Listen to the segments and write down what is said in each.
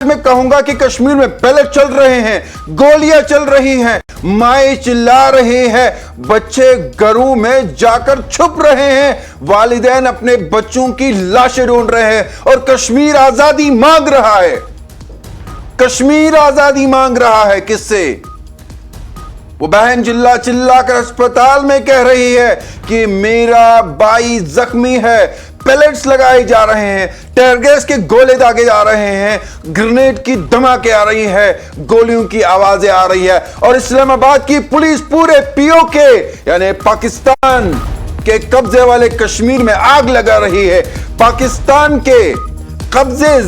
میں کہوں گا کہ کشمیر میں پیلٹ چل رہے ہیں، گولیاں چل رہی ہیں، مائیں چلا رہے ہیں، بچے گھروں میں جا کر چھپ رہے ہیں، والدین اپنے بچوں کی لاشیں ڈھونڈ رہے ہیں، اور کشمیر آزادی مانگ رہا ہے۔ کشمیر آزادی مانگ رہا ہے کس سے؟ وہ بہن چلا چلا کر اسپتال میں کہہ رہی ہے کہ میرا بھائی زخمی ہے، پیلٹس لگائے جا رہے ہیں، ٹیئر گیس کے گولے داغے جا رہے ہیں، گرنیڈ کی دھماکے آ رہی ہے، گولیوں کی آوازیں آ رہی ہے، اور اسلام آباد کی پولیس پورے POK یعنی پاکستان کے قبضے والے کشمیر میں آگ لگا رہی ہے۔ پاکستان کے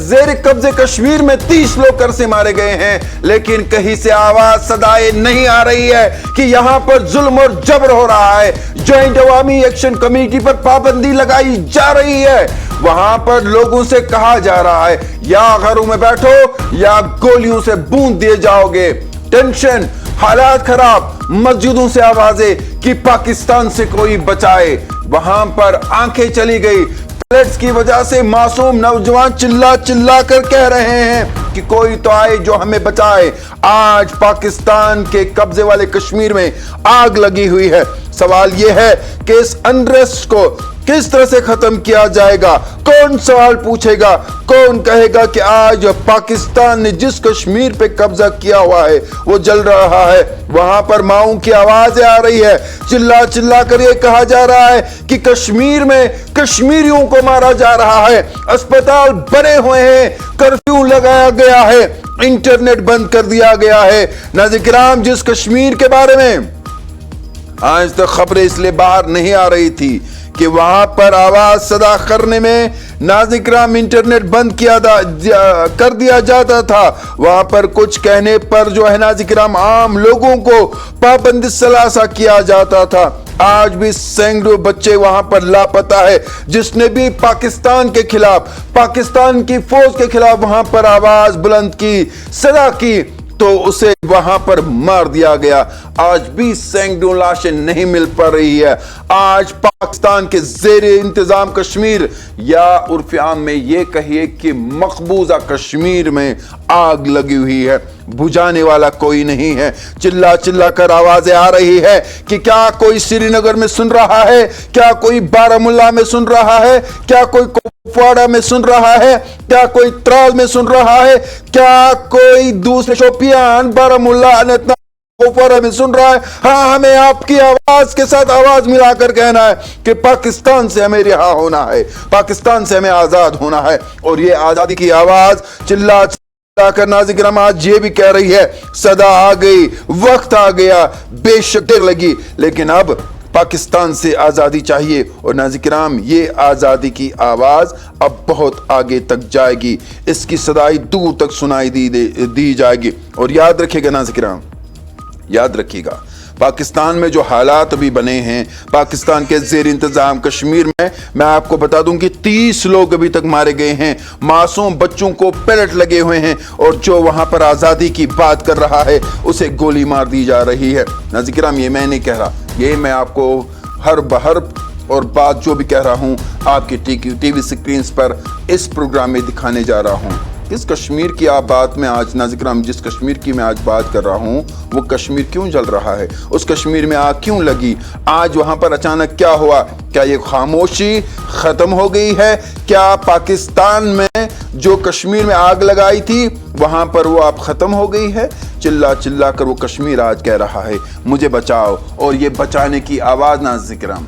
زیر قبضے کشمیر میں 30 لوگ کر سے مارے گئے ہیں، لیکن کہیں سے آواز صدائے نہیں آ رہی ہے کہ یہاں پر ظلم اور جبر ہو رہا ہے۔ جوائنٹ عوامی ایکشن کمیٹی پر پابندی لگائی جا رہی ہے، وہاں پر لوگوں سے کہا جا رہا ہے یا گھروں میں بیٹھو یا گولیوں سے بوند دیے جاؤ گے۔ ٹینشن، حالات خراب، مسجدوں سے آوازیں کہ پاکستان سے کوئی بچائے، وہاں پر آنکھیں چلی گئی۔ پیلٹس کی وجہ سے معصوم نوجوان چلا چلا کر کہہ رہے ہیں کہ کوئی تو آئے جو ہمیں بچائے۔ آج پاکستان کے قبضے والے کشمیر میں آگ لگی ہوئی ہے۔ سوال یہ ہے کہ اس انریسٹ کو کس طرح سے ختم کیا جائے گا؟ کون سوال پوچھے گا؟ کون کہے گا کہ آج پاکستان نے جس کشمیر پہ قبضہ کیا ہوا ہے وہ جل رہا ہے؟ وہاں پر ماؤں کی آوازیں آ رہی ہے، چلا چلا کر یہ کہا جا رہا ہے کہ کشمیر میں کشمیریوں کو مارا جا رہا ہے، اسپتال بنے ہوئے ہیں، کرفیو لگایا گیا ہے، انٹرنیٹ بند کر دیا گیا ہے۔ ناظرین کرام، جس کشمیر کے بارے میں آج تک خبریں اس لیے باہر نہیں آ رہی تھی کہ وہاں پر آواز صدا کرنے میں ناظرین کرام انٹرنیٹ بند کر دیا جاتا تھا، وہاں پر کچھ کہنے پر جو ہے ناظرین کرام عام لوگوں کو پابند ثلاثہ کیا جاتا تھا۔ آج بھی سینکڑوں بچے وہاں پر لاپتہ ہے۔ جس نے بھی پاکستان کے خلاف، پاکستان کی فوج کے خلاف وہاں پر آواز بلند کی، صدا کی، تو اسے وہاں پر مار دیا گیا۔ آج بھی سینکڑوں لاشیں نہیں مل پا رہی ہے۔ آج پاکستان کے زیر انتظام کشمیر یا عرف عام میں یہ کہیے کہ مقبوضہ کشمیر میں آگ لگی ہوئی ہے، بجھانے والا کوئی نہیں ہے۔ چلا چلا کر آوازیں آ رہی ہے کہ کیا کوئی سری نگر میں سن رہا ہے؟ کیا کوئی بارہمولہ میں سن رہا ہے؟ کیا کوئی کپواڑہ میں سن رہا ہے؟ کیا کوئی تراز میں سن رہا ہے؟ کیا کوئی دوسرے شوپیان، بارہمولہ، اننت کپواڑہ میں سن رہا ہے؟ ہاں، ہمیں آپ کی آواز کے ساتھ آواز ملا کر کہنا ہے کہ پاکستان سے ہمیں رہا ہونا ہے، پاکستان سے ہمیں آزاد ہونا ہے۔ اور یہ آزادی کی آواز چلا کر ناظرین کرام آج یہ بھی کہہ رہی ہے، صدا آ گئی، وقت آ گیا، بے شک دیر لگی، لیکن اب پاکستان سے آزادی چاہیے۔ اور ناظرین کرام، یہ آزادی کی آواز اب بہت آگے تک جائے گی، اس کی صدائی دور تک سنائی دی جائے گی۔ اور یاد رکھیے گا ناظرین کرام، یاد رکھیے گا، پاکستان میں جو حالات ابھی بنے ہیں، پاکستان کے زیر انتظام کشمیر میں آپ کو بتا دوں کہ 30 لوگ ابھی تک مارے گئے ہیں، معصوم بچوں کو پیلٹ لگے ہوئے ہیں، اور جو وہاں پر آزادی کی بات کر رہا ہے اسے گولی مار دی جا رہی ہے۔ ناظرین کرام، یہ میں نہیں کہہ رہا، یہ میں آپ کو ہر بحرف اور بات جو بھی کہہ رہا ہوں آپ کی ٹی وی سکرینز پر اس پروگرام میں دکھانے جا رہا ہوں۔ اس کشمیر کی آپ بات میں آج ناظرین کرام، جس کشمیر کی میں آج بات کر رہا ہوں وہ کشمیر کیوں جل رہا ہے؟ اس کشمیر میں آگ کیوں لگی؟ آج وہاں پر اچانک کیا ہوا؟ کیا یہ خاموشی ختم ہو گئی ہے؟ کیا پاکستان میں جو کشمیر میں آگ لگائی تھی وہاں پر وہ اب ختم ہو گئی ہے؟ چلا چلا کر وہ کشمیر آج کہہ رہا ہے مجھے بچاؤ، اور یہ بچانے کی آواز ناظرین کرام،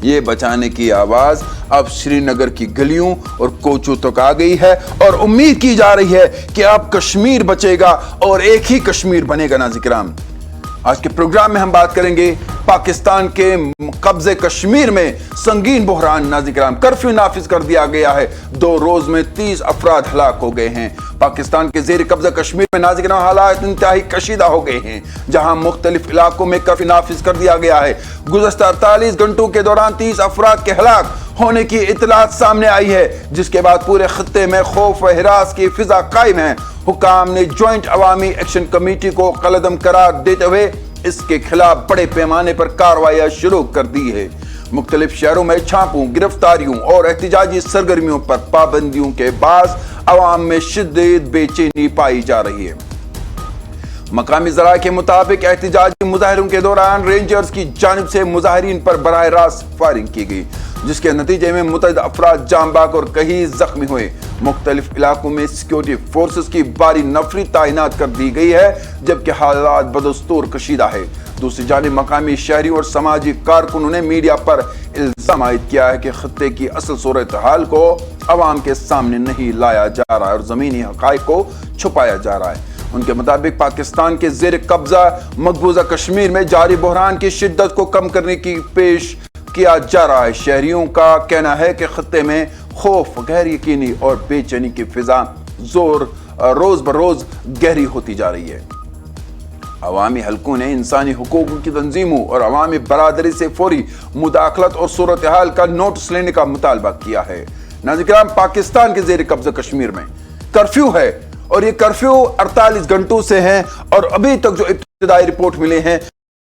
یہ بچانے کی آواز اب سری نگر کی گلیوں اور کوچوں تک آ گئی ہے، اور امید کی جا رہی ہے کہ اب کشمیر بچے گا اور ایک ہی کشمیر بنے گا۔ ناظرین کرام، آج کے پروگرام میں ہم بات کریں گے پاکستان کے قبضے کشمیر میں سنگین بحران۔ ناظرین کرام، کرفیو نافذ کر دیا گیا ہے، 2 روز میں 30 افراد ہلاک ہو گئے ہیں۔ پاکستان کے زیر قبضہ کشمیر میں ناظرین کرام حالات انتہائی کشیدہ ہو گئے ہیں، جہاں مختلف علاقوں میں کرفیو نافذ کر دیا گیا ہے۔ گزشتہ 48 گھنٹوں کے دوران 30 افراد کے ہلاک ہونے کی اطلاعات سامنے آئی ہے، جس کے بعد پورے خطے میں خوف و ہراس کی فضا قائم ہے۔ حکام نے جوائنٹ عوامی ایکشن کمیٹی کو کالعدم قرار دیتے ہوئے اس کے خلاف بڑے پیمانے پر کارروائیاں شروع کر دی ہے۔ मुख्तलिफ शहरों में छापों, गिरफ्तारियों और एहतजाजी सरगर्मियों पर पाबंदियों के बाद अवाम में शिद्दत बेचैनी पाई जा रही है। मकामी ज़राए के मुताबिक एहतजाजी मुजाहरों के दौरान रेंजर्स की जानिब से मुजाहिरीन पर बराह रास्त फायरिंग की गई, जिसके नतीजे में मुतअद्दिद अफराद जान बाक और कई जख्मी हुए। मुख्तलिफ इलाकों में सिक्योरिटी फोर्सेस की भारी नफरी तैनात कर दी गई है, जबकि हालात बदस्तूर कशीदा है। दूसरी जानिब मकामी शहरी और समाजी कारकुनों ने मीडिया पर इल्जाम आयद किया है कि खत्ते की असल सूरत हाल को अवाम के सामने नहीं लाया जा रहा है और ज़मीनी हक़ाइक़ को छुपाया जा रहा है। उनके मुताबिक पाकिस्तान के ज़ेर कब्जा मकबूजा कश्मीर में जारी बहरान की शिद्दत को कम करने की पेश किया जा रहा है। शहरियों का कहना है कि खत्ते में खौफ, गैर यकीनी और बेचैनी की फिजा रोज बरोज गहरी होती जा रही है। अवामी हलकों ने इंसानी हुकूक की तंजीमों और अवामी बरादरी से फौरी मुदाखलत और सूरत हाल का नोटिस लेने का मुतालबा किया है। नाज़रीन, पाकिस्तान के ज़ेर कब्जा कश्मीर में कर्फ्यू है और ये कर्फ्यू 48 घंटों से है और अभी तक जो इब्तिदाई रिपोर्ट मिले हैं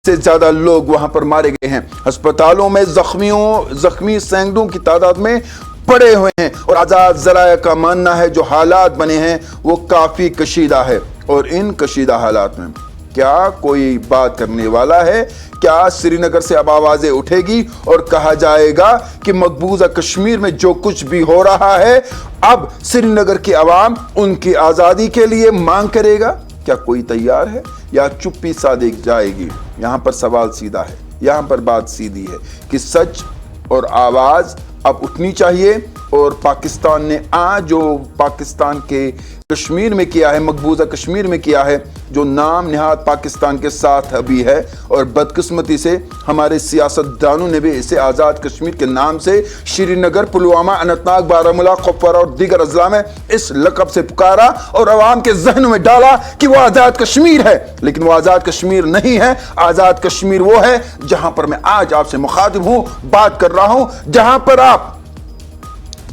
से ज्यादा लोग वहां पर मारे गए हैं। अस्पतालों में जख्मी सैकड़ों की तादाद में पड़े हुए हैं और आजाद ज़राए का मानना है जो हालात बने हैं वो काफी कशीदा है। और इन कशीदा हालात में क्या कोई बात करने वाला है? क्या श्रीनगर से अब आवाजें उठेगी और कहा जाएगा कि मकबूजा कश्मीर में जो कुछ भी हो रहा है अब श्रीनगर की आवाम उनकी आजादी के लिए मांग करेगा? क्या कोई तैयार है या चुप्पी साध जाएगी? यहां पर सवाल सीधा है, यहां पर बात सीधी है कि सच और आवाज अब उठनी चाहिए। और पाकिस्तान ने आज जो पाकिस्तान के कश्मीर में किया है, मकबूजा कश्मीर में किया है, जो नाम निहाद पाकिस्तान के साथ अभी है और बदकिस्मती से हमारे सियासतदानों ने भी इसे आज़ाद कश्मीर के नाम से श्रीनगर, पुलवामा, अनंतनाग, बारामूला, कुपवारा और दीगर अजला में इस लक़ब से पुकारा और अवाम के जहनों में डाला कि वो आज़ाद कश्मीर है। लेकिन वो आज़ाद कश्मीर नहीं है। आज़ाद कश्मीर वो है जहां पर मैं आज आपसे मुखातिब हूं, बात कर रहा हूं, जहां पर आप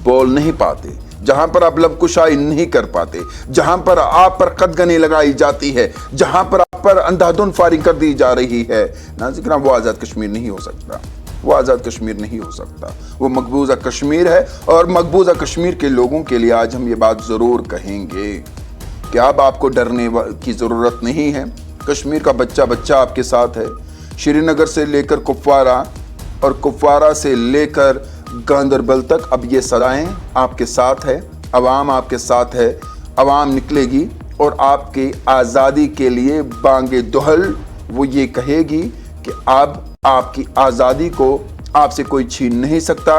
बोल नहीं पाते, जहां पर आप लबकुशाई नहीं कर पाते, जहां पर आप पर कदगनी लगाई जाती है, जहां पर आप पर अंधाधुंध फायरिंग कर दी जा रही है। नाज़रीन, वो आज़ाद कश्मीर नहीं हो सकता, वो आज़ाद कश्मीर नहीं हो सकता, वो मकबूजा कश्मीर है। और मकबूजा कश्मीर के लोगों के लिए आज हम ये बात ज़रूर कहेंगे कि अब आपको डरने की ज़रूरत नहीं है। कश्मीर का बच्चा बच्चा आपके साथ है। श्रीनगर से लेकर कुपवारा और कुपवारा से लेकर गांदरबल तक अब ये सदाएं आपके साथ है, अवाम आपके साथ है। अवाम निकलेगी और आपकी आज़ादी के लिए बांगे दुहल वो ये कहेगी कि अब आपकी आज़ादी को आपसे कोई छीन नहीं सकता।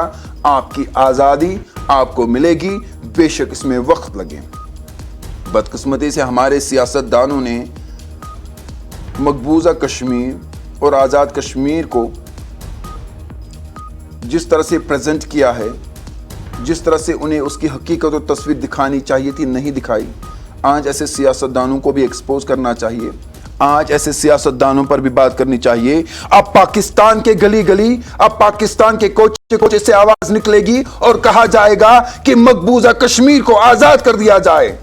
आपकी आज़ादी आपको मिलेगी, बेशक इसमें वक्त लगे। बदकिस्मती से हमारे सियासतदानों ने मकबूजा कश्मीर और आज़ाद कश्मीर को जिस तरह से प्रेजेंट किया है, जिस तरह से उन्हें उसकी हकीकत और तस्वीर दिखानी चाहिए थी, नहीं दिखाई। आज ऐसे सियासतदानों को भी एक्सपोज करना चाहिए, आज ऐसे सियासतदानों पर भी बात करनी चाहिए। अब पाकिस्तान के गली गली, अब पाकिस्तान के कोचे कोचे से आवाज निकलेगी और कहा जाएगा कि मकबूजा कश्मीर को आजाद कर दिया जाए,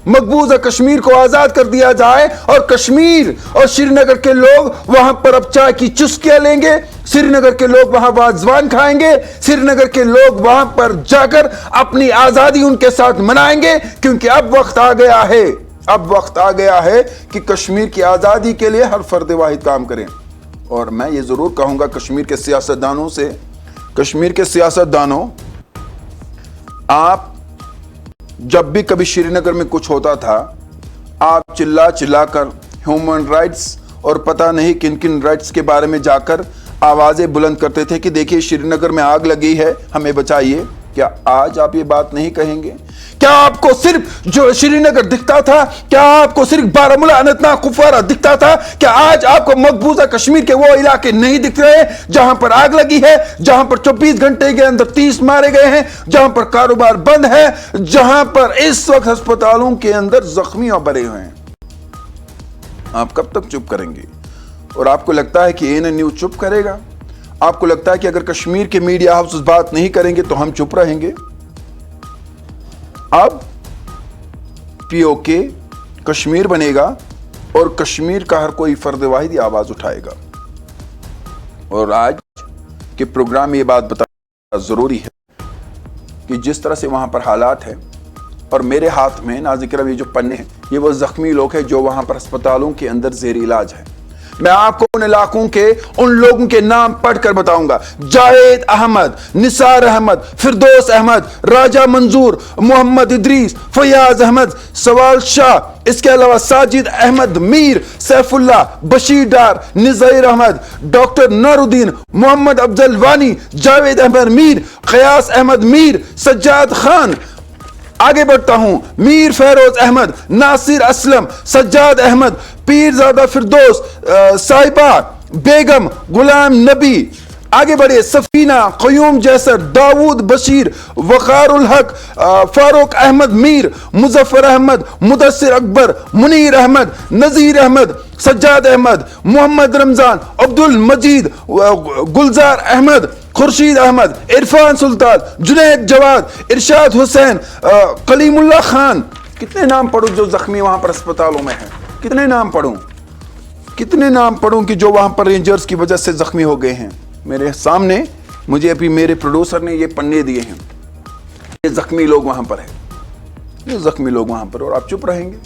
मकबूजा कश्मीर को आजाद कर दिया जाए। और कश्मीर और श्रीनगर के लोग वहां पर अब चाय की चुस्कियां लेंगे, श्रीनगर के लोग वहां वाजवान खाएंगे, श्रीनगर के लोग वहां पर जाकर अपनी आजादी उनके साथ मनाएंगे, क्योंकि अब वक्त आ गया है, अब वक्त आ गया है कि कश्मीर की आजादी के लिए हर फर्द वाहिद काम करें। और मैं ये जरूर कहूंगा कश्मीर के सियासतदानों से, कश्मीर के सियासतदानों, आप जब भी कभी श्रीनगर में कुछ होता था, आप चिल्ला चिल्लाकर ह्यूमन राइट्स और पता नहीं किन किन राइट्स के बारे में जाकर आवाजें बुलंद करते थे कि देखिए श्रीनगर में आग लगी है, हमें बचाइए। क्या आज आप ये बात नहीं कहेंगे? क्या आपको सिर्फ जो श्रीनगर दिखता था, क्या आपको सिर्फ बारामूला, अनंतनाग, कुपवारा दिखता था? क्या आज आपको मकबूजा कश्मीर के वो इलाके नहीं दिख रहे जहां पर आग लगी है, जहां पर 24 घंटे के अंदर 30 मारे गए हैं, जहां पर कारोबार बंद है, जहां पर इस वक्त अस्पतालों के अंदर जख्मियां भरे हुए हैं? आप कब तक चुप करेंगे? और आपको लगता है कि एएनएन न्यूज़ चुप करेगा? आपको लगता है कि अगर कश्मीर के मीडिया हाउस बात नहीं करेंगे तो हम चुप रहेंगे? अब पीओके कश्मीर बनेगा और कश्मीर का हर कोई फर्द वाहिद आवाज उठाएगा। और आज کہ प्रोग्राम में ये बात बताना ज़रूरी है कि जिस तरह से वहाँ पर हालात है, और मेरे हाथ में नाज़िर ये जो पन्ने हैं, ये वो ज़ख्मी लोग हैं जो वहाँ पर अस्पतालों के अंदर ज़ेर इलाज है। मैं आपको उन इलाकों के उन लोगों के नाम पढ़कर बताऊंगा। जावेद अहमद, निसार अहमद, फिरदौस अहमद, राजा मंजूर, मोहम्मद इदरीस, फयाज अहमद, सवाल शाह, इसके अलावा साजिद अहमद मीर, सैफुल्लाह, बशीर डार, निज़ार अहमद, डॉक्टर नारुद्दीन, मोहम्मद अफजल वानी, जावेद अहमद मीर, क़यास अहमद मीर, सज्जाद खान। आगे बढ़ता हूं, मीर फैरोज अहमद, नासिर असलम, सज्जाद अहमद, पीरजादा फिरदौस, साहिबा बेगम, गुलाम नबी। आगे बढ़े, सफीना, क़यूम जैसर, दाऊद बशीर, वक़ारुल हक, फारूक अहमद मीर, मुजफ्फर अहमद, मुदस्सिर अकबर, मुनीर अहमद, नज़ीर अहमद, सज्जाद अहमद, मोहम्मद रमज़ान, अब्दुल मजीद, गुलजार अहमद, खुर्शीद अहमद, इरफान सुल्तान, जुनैद जवाद, इरशाद हुसैन, कलीमुल्लाह खान। कितने नाम पढ़ूं जो जख्मी वहां पर अस्पतालों में हैं? कितने नाम पढ़ूं? कितने नाम पढ़ूं कि जो वहां पर रेंजर्स की वजह से जख्मी हो गए हैं? मेरे सामने मुझे अभी मेरे प्रोड्यूसर ने ये पन्ने दिए हैं, ये जख्मी लोग वहां पर हैं, ये जख्मी लोग वहां पर, और आप चुप रहेंगे?